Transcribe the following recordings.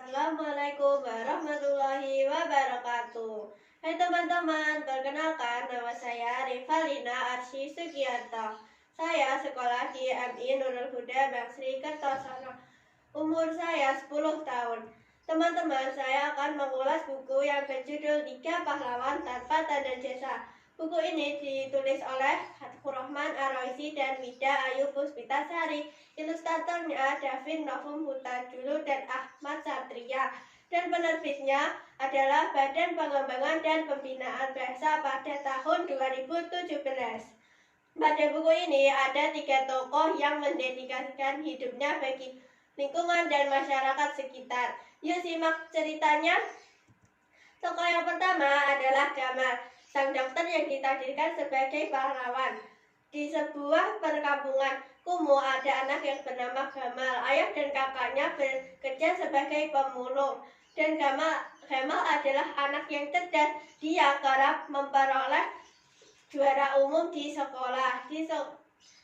Assalamualaikum warahmatullahi wabarakatuh. Hai teman-teman, perkenalkan nama saya Rivalina Arsy Sugiarto. Saya sekolah di MI Nurul Huda Bangsri Kertosono. Umur saya 10 tahun. Teman-teman, saya akan mengulas buku yang berjudul Tiga Pahlawan Tanpa Tanda Jasa. Buku ini ditulis oleh Hatipur Rahman Ar-Raisi dan Wida Ayu Puspitasari. Ilustratornya David Novum Huta-Dulu dan Ahmad Satria. Dan penerbitnya adalah Badan Pengembangan dan Pembinaan Bahasa pada tahun 2017. Pada buku ini ada 3 tokoh yang mendedikasikan hidupnya bagi lingkungan dan masyarakat sekitar. Yuk simak ceritanya. Tokoh yang pertama adalah Gamal, sang dokter yang ditakdirkan sebagai pahlawan. Di sebuah perkampungan kumuh ada anak yang bernama Gamal. Ayah dan kakaknya bekerja sebagai pemulung. Dan Gamal adalah anak yang cerdas. Dia kerap memperoleh juara umum di sekolah.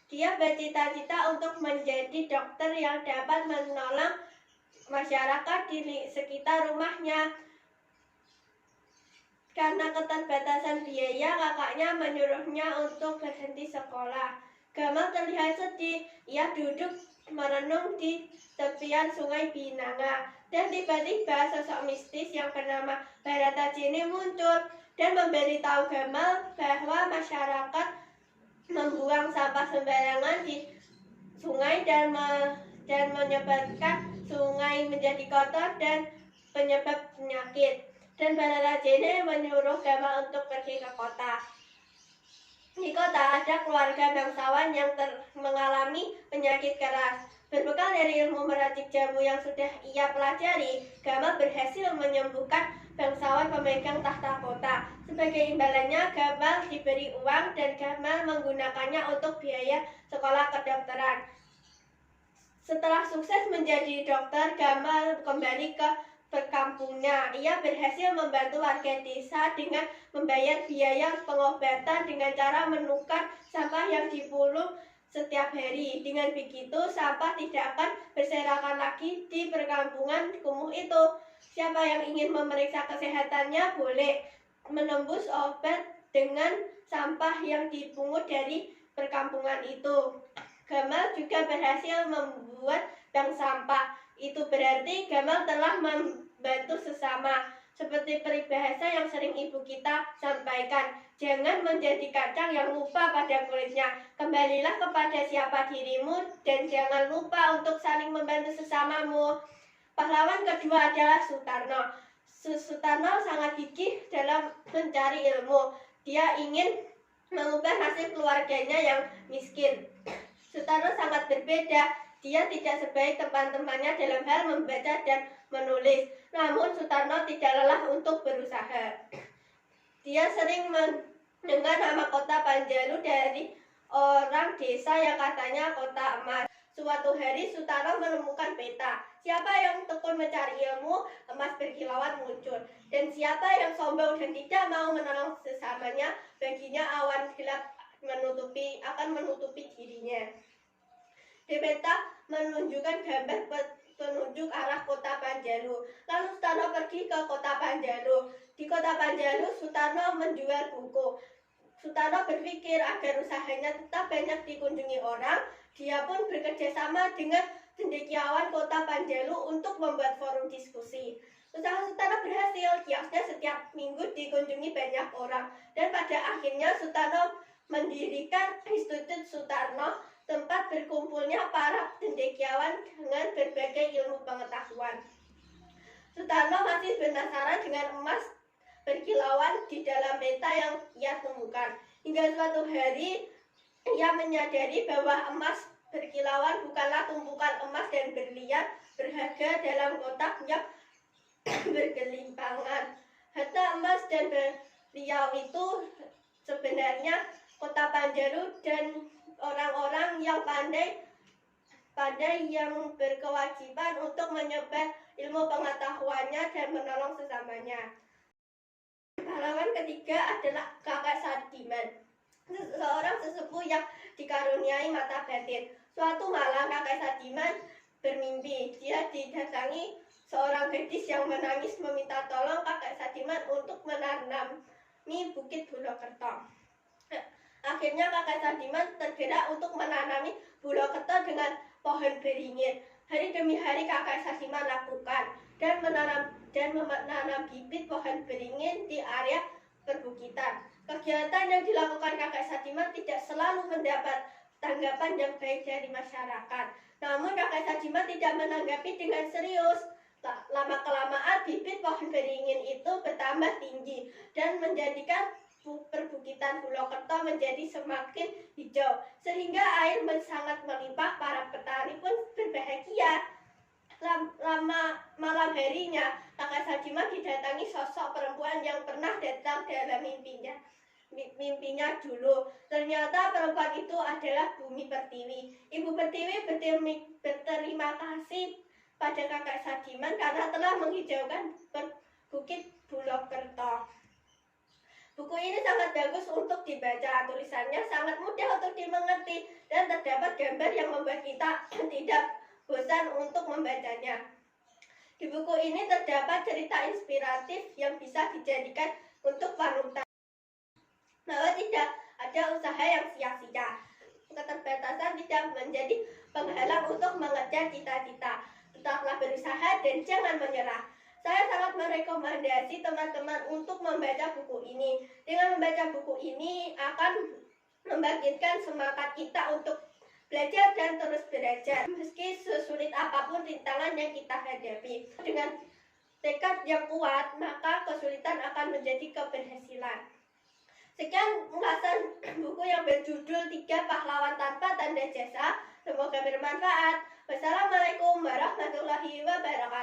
Dia bercita-cita untuk menjadi dokter yang dapat menolong masyarakat di sekitar rumahnya. Karena keterbatasan biaya, kakaknya menyuruhnya untuk berhenti sekolah. Gamal terlihat sedih. Ia duduk merenung di tepian sungai Binanga. Dan tiba-tiba sosok mistis yang bernama Bharatacini muncul dan memberitahu Gamal bahwa masyarakat membuang sampah sembarangan di sungai dan menyebabkan sungai menjadi kotor dan penyebab penyakit. Dan Bharatacini menyuruh Gamal untuk pergi ke kota. Di kota ada keluarga bangsawan yang mengalami penyakit keras. Berbekal dari ilmu meracik jamu yang sudah ia pelajari, Gamal berhasil menyembuhkan bangsawan pemegang tahta kota. Sebagai imbalannya, Gamal diberi uang dan Gamal menggunakannya untuk biaya sekolah kedokteran. Setelah sukses menjadi dokter, Gamal kembali ke perkampungnya. Ia berhasil membantu warga desa dengan membayar biaya pengobatan dengan cara menukar sampah yang dipulung setiap hari. Dengan begitu, sampah tidak akan berserakan lagi di perkampungan kumuh itu. Siapa yang ingin memeriksa kesehatannya boleh menembus obat dengan sampah yang dipungut dari perkampungan itu. Gamal juga berhasil membuat bank sampah. Itu berarti Gamal telah membantu sesama. Seperti peribahasa yang sering ibu kita sampaikan, jangan menjadi kacang yang lupa pada kulitnya. Kembalilah kepada siapa dirimu dan jangan lupa untuk saling membantu sesamamu. Pahlawan kedua adalah Sutarno. Sutarno sangat gigih dalam mencari ilmu. Dia ingin mengubah nasib keluarganya yang miskin. Sutarno sangat berbeda. Dia tidak sebaik teman-temannya dalam hal membaca dan menulis. Namun Sutarno tidak lelah untuk berusaha. Dia sering mendengar nama kota Panjalu dari orang desa yang katanya kota emas. Suatu hari Sutarno menemukan peta. Siapa yang tekun mencari ilmu, emas berkilauan muncul. Dan siapa yang sombong dan tidak mau menolong sesamanya, baginya awan gelap akan menutupi dirinya. Di peta menunjukkan gambar penunjuk arah kota Panjalu. Lalu Sutarno pergi ke kota Panjalu. Di kota Panjalu, Sutarno menjual buku. Sutarno berpikir agar usahanya tetap banyak dikunjungi orang, dia pun bekerja sama dengan cendekiawan kota Panjalu untuk membuat forum diskusi. Usaha Sutarno berhasil, kiosnya setiap minggu dikunjungi banyak orang. Dan pada akhirnya Sutarno mendirikan Institut Sutarno, tempat berkumpulnya para cendekiawan dengan berbagai ilmu pengetahuan. Sutarno masih penasaran dengan emas berkilauan di dalam peta yang ia temukan. Hingga suatu hari ia menyadari bahwa emas berkilauan bukanlah tumpukan emas dan berlian berharga dalam kotak yang bergelimpangan. Harta emas dan berlian itu sebenarnya kota Panjalu dan orang-orang yang pandai yang berkewajiban untuk menyebar ilmu pengetahuannya dan menolong sesamanya. Pahlawan ketiga adalah Kakek Sadiman, seorang sesepuh yang dikaruniai mata batin. Suatu malam Kakek Sadiman bermimpi dia didatangi seorang gadis yang menangis meminta tolong kakek Sadiman untuk menanami bukit Bulokerto. Akhirnya kakek Sadiman tergerak untuk menanami Bulokerto dengan pohon beringin. Hari demi hari kakek Sadiman lakukan dan menanam bibit pohon beringin di area perbukitan. Kegiatan yang dilakukan kakek Sadiman tidak selalu mendapat tanggapan yang baik dari masyarakat. Namun kakek Sadiman tidak menanggapi dengan serius. Lama-kelamaan bibit pohon beringin itu bertambah tinggi dan menjadikan perbukitan Bulokerto menjadi semakin hijau, sehingga air sangat melimpah. Para petani pun berbahagia. Malam harinya, kakek Sadiman didatangi sosok perempuan yang pernah datang dalam mimpinya dulu. Ternyata perempuan itu adalah Bumi Pertiwi. Ibu Pertiwi berterima kasih pada kakek Sadiman karena telah menghijaukan bukit Bulokerto. Buku ini sangat bagus untuk dibaca. Tulisannya sangat mudah untuk dimengerti dan terdapat gambar yang membuat kita tidak bosan untuk membacanya. Di buku ini terdapat cerita inspiratif yang bisa dijadikan untuk panutan bahwa tidak ada usaha yang sia-sia. Keterbatasan tidak menjadi penghalang untuk mengejar cita-cita. Tetaplah berusaha dan jangan menyerah. Saya sangat merekomendasi teman-teman untuk membaca buku ini. Dengan membaca buku ini akan membangkitkan semangat kita untuk belajar dan terus belajar. Meski sesulit apapun rintangan yang kita hadapi, dengan tekad yang kuat, maka kesulitan akan menjadi keberhasilan. Sekian ulasan buku yang berjudul 3 Pahlawan Tanpa Tanda Jasa. Semoga bermanfaat. Wassalamualaikum warahmatullahi wabarakatuh.